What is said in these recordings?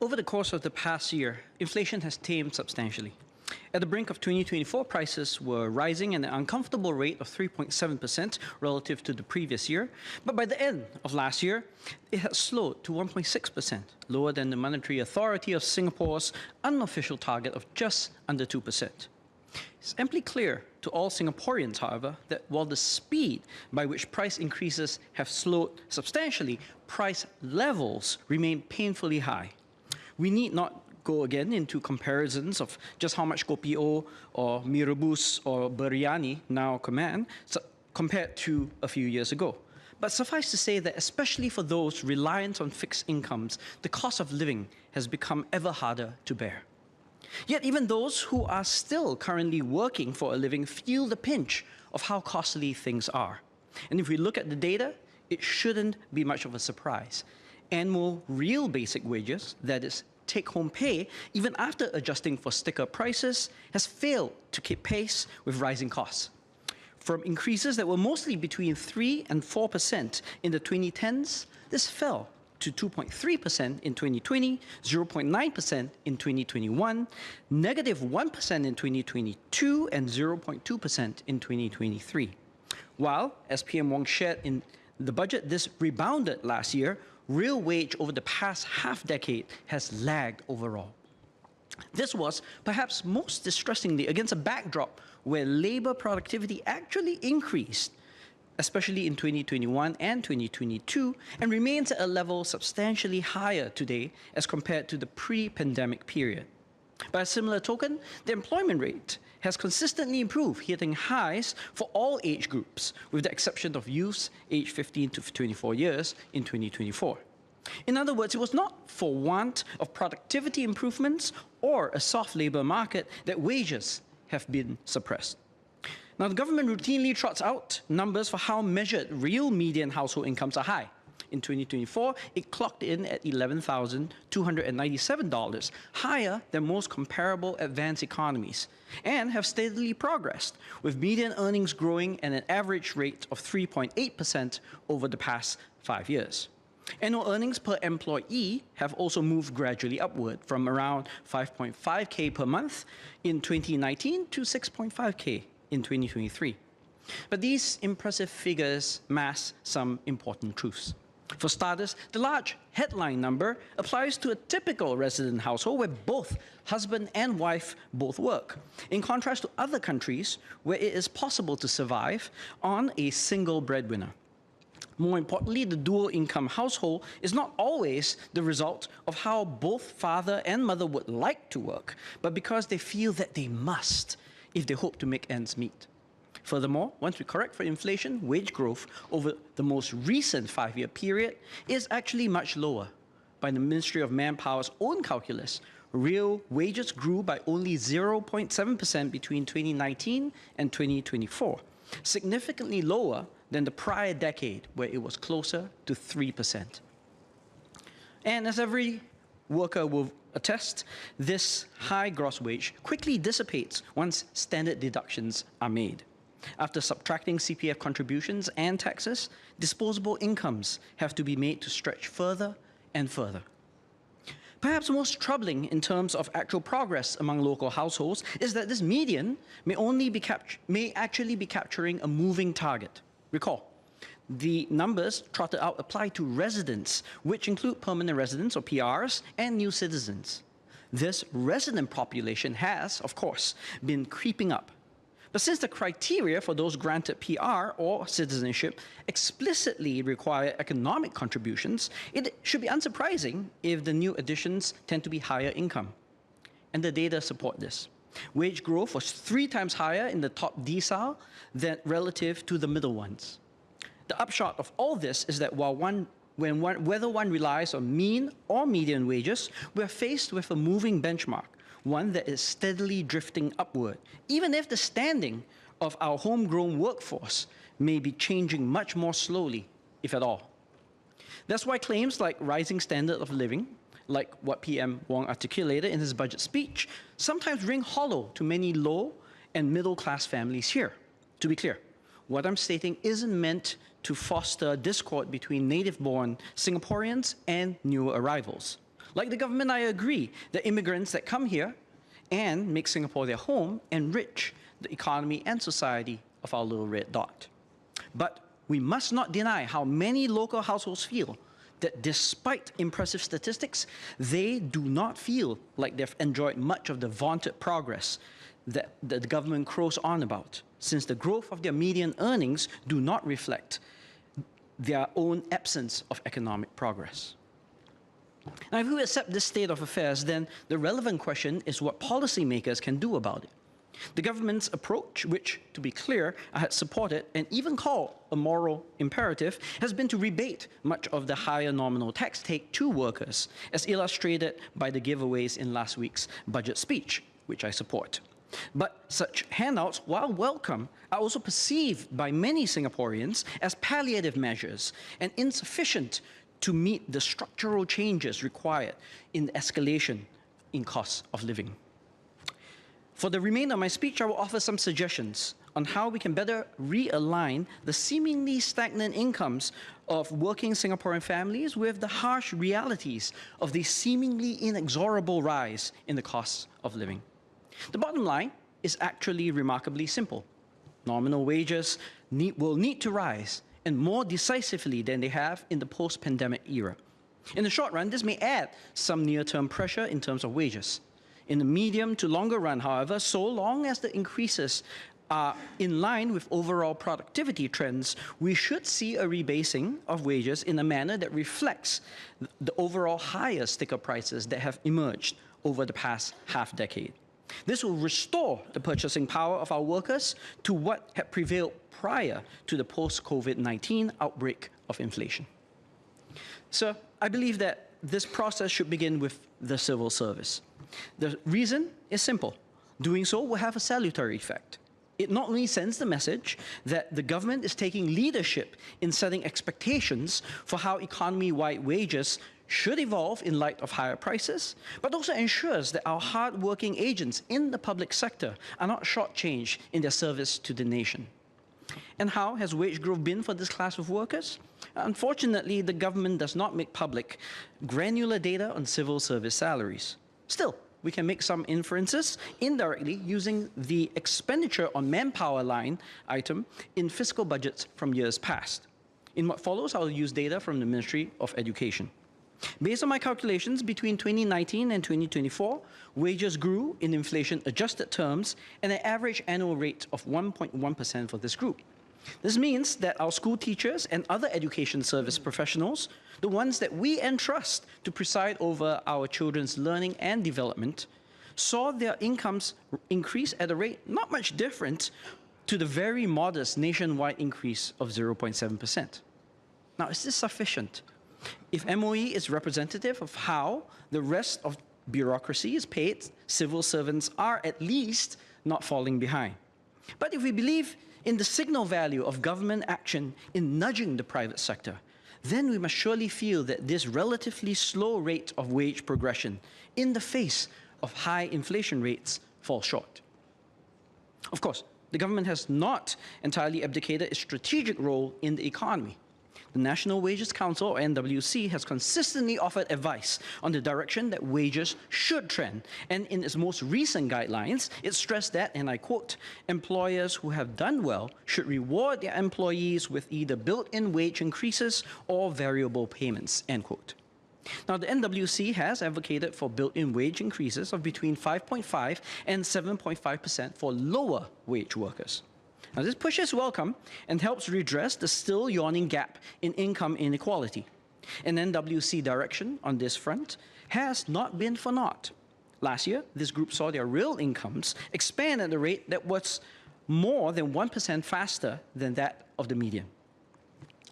Over the course of the past year, inflation has tamed substantially. At the brink of 2024, prices were rising at an uncomfortable rate of 3.7% relative to the previous year. But by the end of last year, it had slowed to 1.6%, lower than the Monetary Authority of Singapore's unofficial target of just under 2%. It's amply clear to all Singaporeans, however, that while the speed by which price increases have slowed substantially, price levels remain painfully high. We need not go again into comparisons of just how much kopi o or mee rebus or biryani now command compared to a few years ago. But suffice to say that especially for those reliant on fixed incomes, the cost of living has become ever harder to bear. Yet even those who are still currently working for a living feel the pinch of how costly things are. And if we look at the data, it shouldn't be much of a surprise. Annual real basic wages, that is, take-home pay, even after adjusting for sticker prices, has failed to keep pace with rising costs. From increases that were mostly between 3 and 4% in the 2010s, this fell to 2.3% in 2020, 0.9% in 2021, negative 1% in 2022, and 0.2% in 2023. While, as PM Wong shared in the budget, this rebounded last year, real wage over the past half-decade has lagged overall. This was, perhaps most distressingly, against a backdrop where labor productivity actually increased, especially in 2021 and 2022, and remains at a level substantially higher today as compared to the pre-pandemic period. By a similar token, the employment rate has consistently improved, hitting highs for all age groups, with the exception of youths aged 15 to 24 years in 2024. In other words, it was not for want of productivity improvements or a soft labor market that wages have been suppressed. Now, the government routinely trots out numbers for how measured real median household incomes are high. In 2024, it clocked in at $11,297, higher than most comparable advanced economies, and have steadily progressed, with median earnings growing at an average rate of 3.8% over the past 5 years. Annual earnings per employee have also moved gradually upward from around 5.5K per month in 2019 to 6.5K in 2023. But these impressive figures mask some important truths. For starters, the large headline number applies to a typical resident household where both husband and wife both work, in contrast to other countries where it is possible to survive on a single breadwinner. More importantly, the dual-income household is not always the result of how both father and mother would like to work, but because they feel that they must if they hope to make ends meet. Furthermore, once we correct for inflation, wage growth over the most recent 5-year period is actually much lower. By the Ministry of Manpower's own calculus, real wages grew by only 0.7% between 2019 and 2024, significantly lower than the prior decade, where it was closer to 3%. And as every worker will attest, this high gross wage quickly dissipates once standard deductions are made. After subtracting CPF contributions and taxes, disposable incomes have to be made to stretch further and further. Perhaps most troubling in terms of actual progress among local households is that this median may actually be capturing a moving target. Recall, the numbers trotted out apply to residents, which include permanent residents or PRs and new citizens. This resident population has, of course, been creeping up. But since the criteria for those granted PR or citizenship explicitly require economic contributions, it should be unsurprising if the new additions tend to be higher income. And the data support this. Wage growth was 3 times higher in the top decile than relative to the middle ones. The upshot of all this is that whether one relies on mean or median wages, we're faced with a moving benchmark, one that is steadily drifting upward, even if the standing of our homegrown workforce may be changing much more slowly, if at all. That's why claims like rising standard of living, like what PM Wong articulated in his budget speech, sometimes ring hollow to many low and middle-class families here. To be clear, what I'm stating isn't meant to foster discord between native-born Singaporeans and new arrivals. Like the government, I agree that immigrants that come here and make Singapore their home enrich the economy and society of our little red dot. But we must not deny how many local households feel that despite impressive statistics, they do not feel like they've enjoyed much of the vaunted progress that the government crows on about, since the growth of their median earnings do not reflect their own absence of economic progress. Now, if we accept this state of affairs, then the relevant question is what policymakers can do about it. The government's approach, which, to be clear, I had supported and even called a moral imperative, has been to rebate much of the higher nominal tax take to workers, as illustrated by the giveaways in last week's budget speech, which I support. But such handouts, while welcome, are also perceived by many Singaporeans as palliative measures and insufficient to meet the structural changes required in the escalation in costs of living. For the remainder of my speech, I will offer some suggestions on how we can better realign the seemingly stagnant incomes of working Singaporean families with the harsh realities of the seemingly inexorable rise in the costs of living. The bottom line is actually remarkably simple. Nominal wages will need to rise, and more decisively than they have in the post-pandemic era. In the short run, this may add some near-term pressure in terms of wages. In the medium to longer run, however, so long as the increases are in line with overall productivity trends, we should see a rebasing of wages in a manner that reflects the overall higher sticker prices that have emerged over the past half-decade. This will restore the purchasing power of our workers to what had prevailed prior to the post-COVID-19 outbreak of inflation. So I believe that this process should begin with the civil service. The reason is simple. Doing so will have a salutary effect. It not only sends the message that the government is taking leadership in setting expectations for how economy-wide wages should evolve in light of higher prices, but also ensures that our hard-working agents in the public sector are not shortchanged in their service to the nation. And how has wage growth been for this class of workers? Unfortunately, the government does not make public granular data on civil service salaries. Still, we can make some inferences indirectly using the expenditure on manpower line item in fiscal budgets from years past. In what follows, I'll use data from the Ministry of Education. Based on my calculations, between 2019 and 2024, wages grew in inflation-adjusted terms at an average annual rate of 1.1% for this group. This means that our school teachers and other education service professionals, the ones that we entrust to preside over our children's learning and development, saw their incomes increase at a rate not much different to the very modest nationwide increase of 0.7%. Now, is this sufficient? If MOE is representative of how the rest of bureaucracy is paid, civil servants are at least not falling behind. But if we believe in the signal value of government action in nudging the private sector, then we must surely feel that this relatively slow rate of wage progression in the face of high inflation rates falls short. Of course, the government has not entirely abdicated its strategic role in the economy. The National Wages Council, or NWC, has consistently offered advice on the direction that wages should trend. And in its most recent guidelines, it stressed that, and I quote, employers who have done well should reward their employees with either built-in wage increases or variable payments, end quote. Now, the NWC has advocated for built-in wage increases of between 5.5 and 7.5% for lower wage workers. Now, this push is welcome and helps redress the still yawning gap in income inequality. An NWC direction on this front has not been for naught. Last year, this group saw their real incomes expand at a rate that was more than 1% faster than that of the median.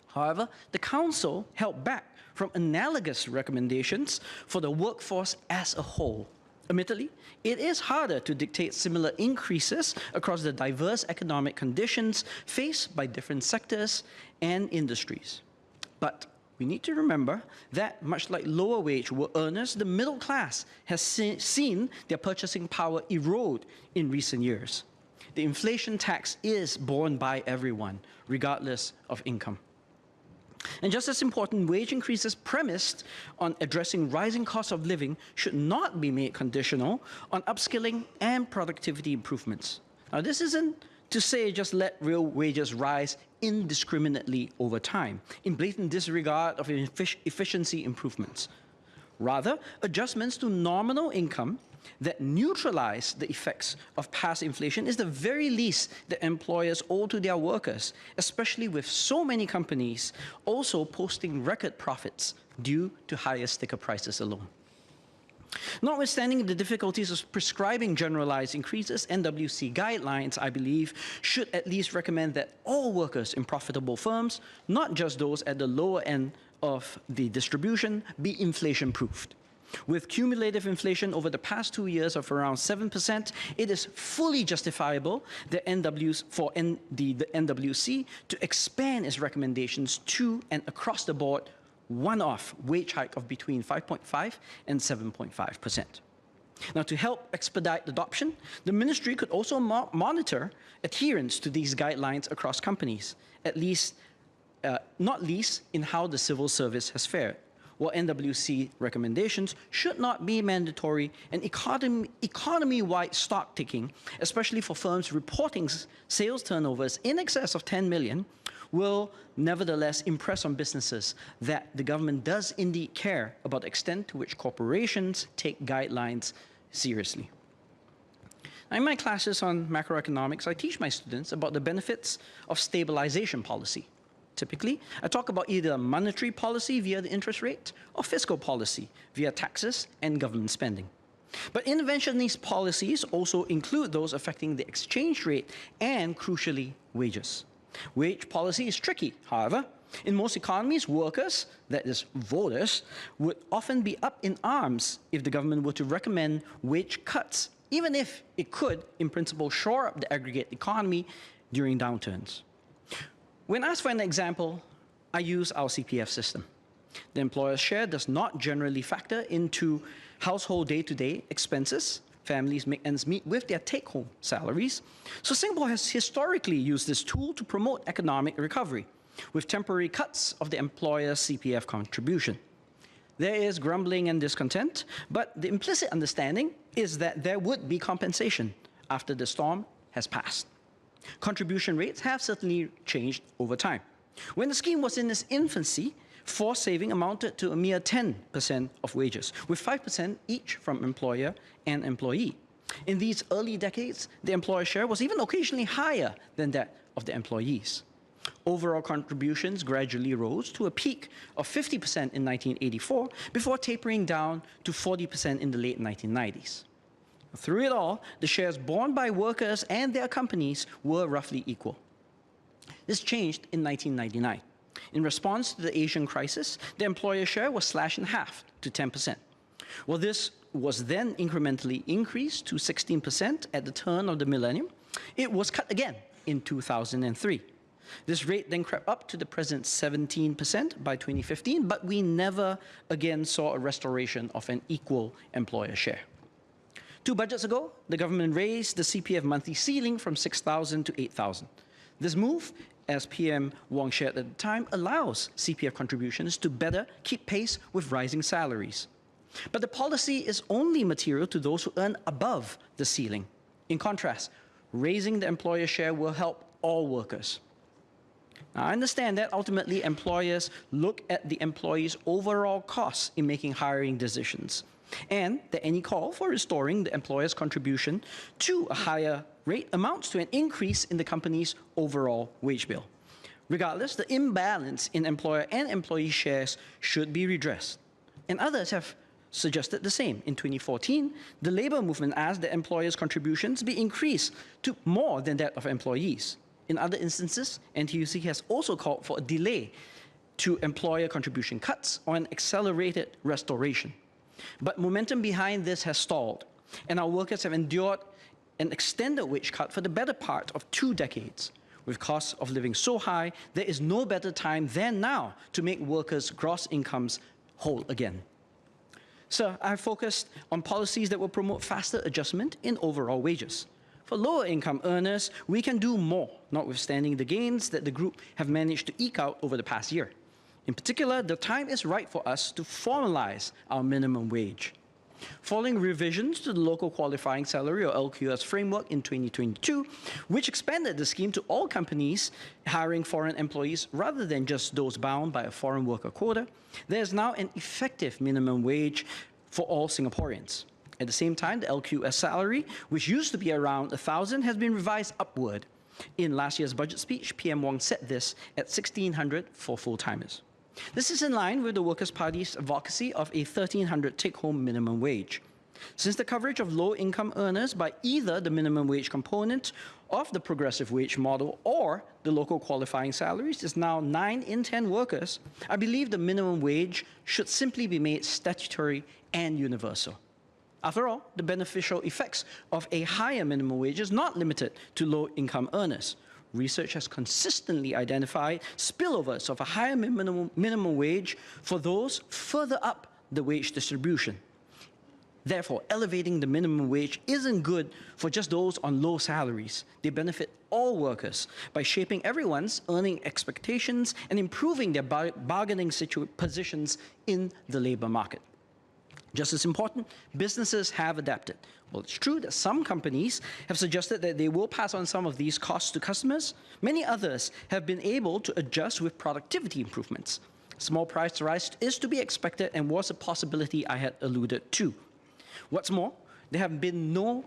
However, the Council held back from analogous recommendations for the workforce as a whole. Admittedly, it is harder to dictate similar increases across the diverse economic conditions faced by different sectors and industries. But we need to remember that, much like lower wage earners, the middle class has seen their purchasing power erode in recent years. The inflation tax is borne by everyone, regardless of income. And just as important, wage increases premised on addressing rising costs of living should not be made conditional on upskilling and productivity improvements. Now, this isn't to say just let real wages rise indiscriminately over time, in blatant disregard of efficiency improvements. Rather, adjustments to nominal income that neutralize the effects of past inflation is the very least that employers owe to their workers, especially with so many companies also posting record profits due to higher sticker prices alone. Notwithstanding the difficulties of prescribing generalized increases, NWC guidelines, I believe, should at least recommend that all workers in profitable firms, not just those at the lower end of the distribution, be inflation-proofed. With cumulative inflation over the past 2 years of around 7%, it is fully justifiable for the NWC to expand its recommendations to and across the board one-off wage hike of between 5.5 and 7.5%. Now, to help expedite adoption, the ministry could also monitor adherence to these guidelines across companies, not least in how the civil service has fared. While NWC recommendations should not be mandatory, and economy-wide stock taking, especially for firms reporting sales turnovers in excess of 10 million, will nevertheless impress on businesses that the government does indeed care about the extent to which corporations take guidelines seriously. In my classes on macroeconomics, I teach my students about the benefits of stabilization policy. Typically, I talk about either monetary policy via the interest rate or fiscal policy via taxes and government spending. But interventionist policies also include those affecting the exchange rate and, crucially, wages. Wage policy is tricky, however. In most economies, workers, that is, voters, would often be up in arms if the government were to recommend wage cuts, even if it could, in principle, shore up the aggregate economy during downturns. When asked for an example, I use our CPF system. The employer's share does not generally factor into household day-to-day expenses. Families make ends meet with their take-home salaries. So Singapore has historically used this tool to promote economic recovery, with temporary cuts of the employer's CPF contribution. There is grumbling and discontent, but the implicit understanding is that there would be compensation after the storm has passed. Contribution rates have certainly changed over time. When the scheme was in its infancy, forced saving amounted to a mere 10% of wages, with 5% each from employer and employee. In these early decades, the employer share was even occasionally higher than that of the employees. Overall contributions gradually rose to a peak of 50% in 1984 before tapering down to 40% in the late 1990s. Through it all, the shares borne by workers and their companies were roughly equal. This changed in 1999. In response to the Asian crisis, the employer share was slashed in half to 10%. While this was then incrementally increased to 16% at the turn of the millennium, it was cut again in 2003. This rate then crept up to the present 17% by 2015, but we never again saw a restoration of an equal employer share. 2 budgets ago, the government raised the CPF monthly ceiling from 6,000 to 8,000. This move, as PM Wong shared at the time, allows CPF contributions to better keep pace with rising salaries. But the policy is only material to those who earn above the ceiling. In contrast, raising the employer share will help all workers. Now, I understand that ultimately employers look at the employee's overall costs in making hiring decisions, and that any call for restoring the employer's contribution to a higher rate amounts to an increase in the company's overall wage bill. Regardless, the imbalance in employer and employee shares should be redressed. And others have suggested the same. In 2014, the labor movement asked that employers' contributions be increased to more than that of employees. In other instances, NTUC has also called for a delay to employer contribution cuts or an accelerated restoration. But momentum behind this has stalled, and our workers have endured an extended wage cut for the better part of 2 decades. With costs of living so high, there is no better time than now to make workers' gross incomes whole again. So I have focused on policies that will promote faster adjustment in overall wages. For lower income earners, we can do more, notwithstanding the gains that the group have managed to eke out over the past year. In particular, the time is right for us to formalize our minimum wage. Following revisions to the local qualifying salary or LQS framework in 2022, which expanded the scheme to all companies hiring foreign employees rather than just those bound by a foreign worker quota, there is now an effective minimum wage for all Singaporeans. At the same time, the LQS salary, which used to be around 1,000, has been revised upward. In last year's budget speech, PM Wong set this at 1,600 for full-timers. This is in line with the Workers' Party's advocacy of a 1,300 take-home minimum wage. Since the coverage of low-income earners by either the minimum wage component of the progressive wage model or the local qualifying salaries is now 9 in 10 workers, I believe the minimum wage should simply be made statutory and universal. After all, the beneficial effects of a higher minimum wage is not limited to low-income earners. Research has consistently identified spillovers of a higher minimum wage for those further up the wage distribution. Therefore, elevating the minimum wage isn't good for just those on low salaries. They benefit all workers by shaping everyone's earning expectations and improving their bargaining positions in the labor market. Just as important, businesses have adapted. Well, it's true that some companies have suggested that they will pass on some of these costs to customers. Many others have been able to adjust with productivity improvements. Small price rise is to be expected and was a possibility I had alluded to. What's more, there have been no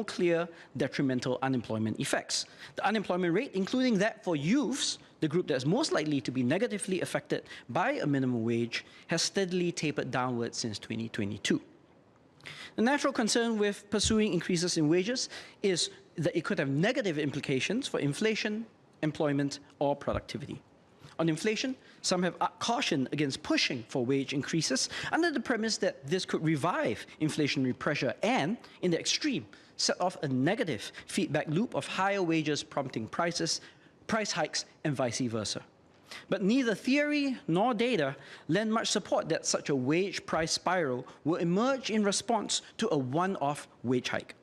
clear detrimental unemployment effects. The unemployment rate, including that for youths, the group that is most likely to be negatively affected by a minimum wage, has steadily tapered downward since 2022. The natural concern with pursuing increases in wages is that it could have negative implications for inflation, employment, or productivity. On inflation, some have cautioned against pushing for wage increases under the premise that this could revive inflationary pressure and, in the extreme, set off a negative feedback loop of higher wages prompting price hikes, and vice versa. But neither theory nor data lend much support that such a wage price spiral will emerge in response to a one-off wage hike.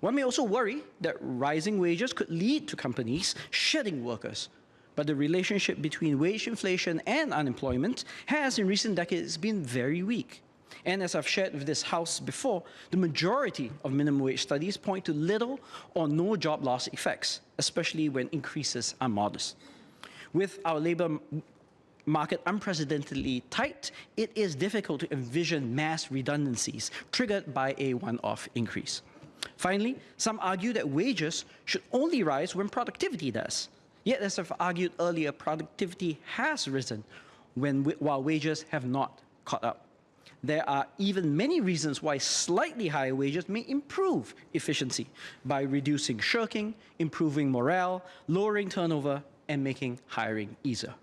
One may also worry that rising wages could lead to companies shedding workers. But the relationship between wage inflation and unemployment has, in recent decades, been very weak. And as I've shared with this House before, the majority of minimum wage studies point to little or no job loss effects, especially when increases are modest. With our labor market unprecedentedly tight, it is difficult to envision mass redundancies triggered by a one-off increase. Finally, some argue that wages should only rise when productivity does. Yet, as I've argued earlier, productivity has risen while wages have not caught up. There are even many reasons why slightly higher wages may improve efficiency by reducing shirking, improving morale, lowering turnover, and making hiring easier.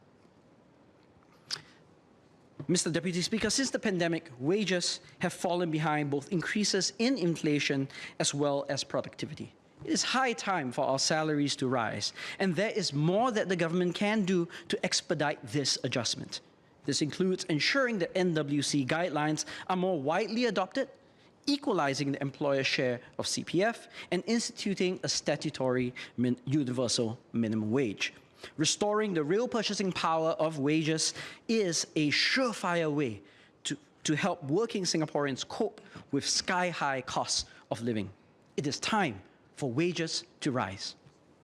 Mr. Deputy Speaker, since the pandemic, wages have fallen behind both increases in inflation as well as productivity. It is high time for our salaries to rise, and there is more that the government can do to expedite this adjustment. This includes ensuring that NWC guidelines are more widely adopted, equalizing the employer's share of CPF, and instituting a statutory universal minimum wage. Restoring the real purchasing power of wages is a surefire way to help working Singaporeans cope with sky-high costs of living. It is time for wages to rise.